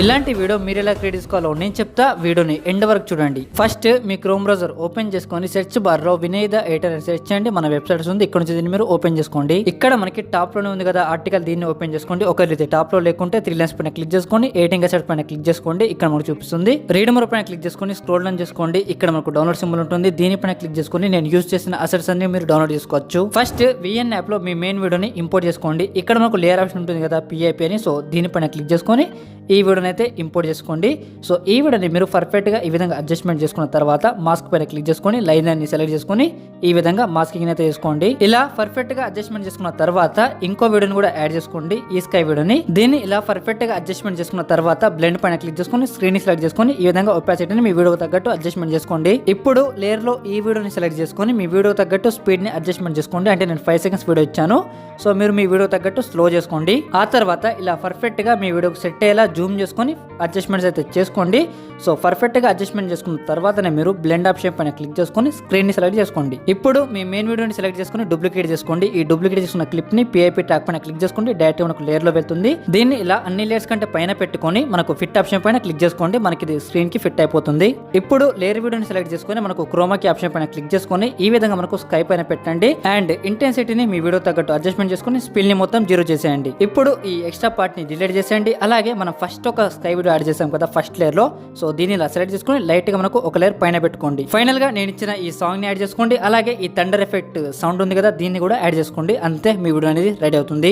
ఇలాంటి వీడియో మీరు ఎలా క్రియేట్ చేసుకోవాలో నేను చెప్తా. వీడియోని ఎండ్ వరకు చూడండి. ఫస్ట్ మీ క్రోమ్ బ్రౌజర్ ఓపెన్ చేసుకొని సెర్చ్ బార్ లో వినయ్ ద ఎడిటర్ అని సెర్చ్ చేయండి. మన వెబ్సైట్స్ ఉంది, ఇక్కడ నుంచి దీన్ని మీరు ఓపెన్ చేసుకోండి. ఇక్కడ మనకి టాప్ లోనే ఉంది కదా ఆర్టికల్, దీన్ని ఓపెన్ చేసుకోండి. ఒకరైతే టాప్ లో లేకుంటే 3 లైన్స్ పైన క్లిక్ చేసుకోండి. ఎడిటింగ్ అసెట్స్ పైన క్లిక్ చేసుకోండి. ఇక్కడ మనకు చూపిస్తుంది. రీడ్ మోర్ పైన క్లిక్ చేసుకొని స్క్రోల్ డౌన్ చేసుకోండి. ఇక్కడ మనకు డౌన్లోడ్ సింబల్ ఉంటుంది, దీనిపైన క్లిక్ చేసుకొని నేను యూజ్ చేసిన అసెట్స్ అన్ని మీరు డౌన్లోడ్ చేసుకోవచ్చు. ఫస్ట్ విఎన్ యాప్ లో మీ మెయిన్ వీడియోని ఇంపోర్ట్ చేసుకోండి. ఇక్కడ మనకు లేయర్ ఆప్షన్ ఉంటుంది కదా పిఐపి అని, సో దీనిపైన క్లిక్ చేసుకొని ఈ వీడియోని అయితే ఇంపోర్ట్ చేసుకోండి. సో ఈ వీడియోని మీరు పర్ఫెక్ట్ గా ఈ విధంగా అడ్జస్ట్మెంట్ చేసుకున్న తర్వాత మాస్క్ పైన క్లిక్ చేసుకొని లైన్ ని సెలెక్ట్ చేసుకొని ఈ విధంగా మాస్కింగ్ అయితే చేసుకోండి. ఇలా పర్ఫెక్ట్ గా అడ్జస్ట్మెంట్ చేసుకున్న తర్వాత ఇంకో వీడియోని కూడా యాడ్ చేసుకోండి, ఈ స్కై వీడియోని. దీన్ని ఇలా పర్ఫెక్ట్ గా అడ్జస్ట్మెంట్ చేసుకున్న తర్వాత బ్లెండ్ పైన క్లిక్ చేసుకొని స్క్రీన్ ని సెలెక్ట్ చేసుకొని ఈ విధంగా ఒపాసిటీని మీ వీడియోకి తగ్గట్టు అడ్జస్ట్మెంట్ చేసుకోండి. ఇప్పుడు లేయర్ లో ఈ వీడియోని సెలెక్ట్ చేసుకొని మీ వీడియో తగ్గట్టు స్పీడ్ ని అడ్జస్ట్మెంట్ చేసుకోండి. అంటే నేను 5 సెకండ్స్ వీడియో ఇచ్చాను, సో మీరు మీ వీడియో తగ్గట్టు స్లో చేసుకోండి. ఆ తర్వాత ఇలా పర్ఫెక్ట్ గా మీ వీడియోకి సెట్ అయ్యేలా జూమ్ చేసుకొని అడ్జస్ట్మెంట్స్ అయితే చేసుకోండి. సో పర్ఫెక్ట్ గా అడ్జస్ట్మెంట్ చేసుకున్న తర్వాతనే మీరు బ్లెండ్ ఆప్షన్ పైన క్లిక్ చేసుకొని స్క్రీన్ ని సెలెక్ట్ చేసుకోండి. ఇప్పుడు మీ మెయిన్ వీడియోని సెలెక్ట్ చేసుకొని డూప్లికేట్ చేసుకోండి. ఈ డూప్లికేట్ చేసుకున్న క్లిప్ ని పిఐపి ట్యాగ్ పైన క్లిక్ చేసుకోండి. డైరెక్ట్ మనకు లేయర్ లో వెళ్తుంది. దీన్ని ఇలా అన్ని లేయర్స్ కంటే పైన పెట్టుకొని మనకు ఫిట్ ఆప్షన్ పైన క్లిక్ చేసుకోండి. మనకి ఇది స్క్రీన్ కి ఫిట్ అయిపోతుంది. ఇప్పుడు లేయర్ వీడియోని సెలెక్ట్ చేసుకొని మనకు క్రోమాకి ఆప్షన్ పైన క్లిక్ చేసుకొని ఈ విధంగా మనకు స్కై పైన పెట్టండి. అండ్ ఇంటెన్సిటీని మీ వీడియో తగ్గట్టు అడ్జస్ట్మెంట్ చేసుకొని స్పిల్ ని మొత్తం 0 చేసేయండి. ఇప్పుడు ఈ ఎక్స్ట్రా పార్ట్ ని డిలీట్ చేసేయండి. అలాగే మనం ఫస్ట్ ఒక స్కై వీడియో యాడ్ చేసాం కదా ఫస్ట్ లేయర్ లో, సో దీన్ని ఇలా సెలెక్ట్ చేసుకొని లైట్ గా మనకు ఒక లేయర్ పైన పెట్టుకోండి. ఫైనల్ గా నేను ఇచ్చిన ఈ సాంగ్ ని యాడ్ చేసుకోండి. అలాగే ఈ థండర్ ఎఫెక్ట్ సౌండ్ ఉంది కదా, దీన్ని కూడా యాడ్ చేసుకోండి. అంతే, మీ వీడియో అనేది రెడీ అవుతుంది.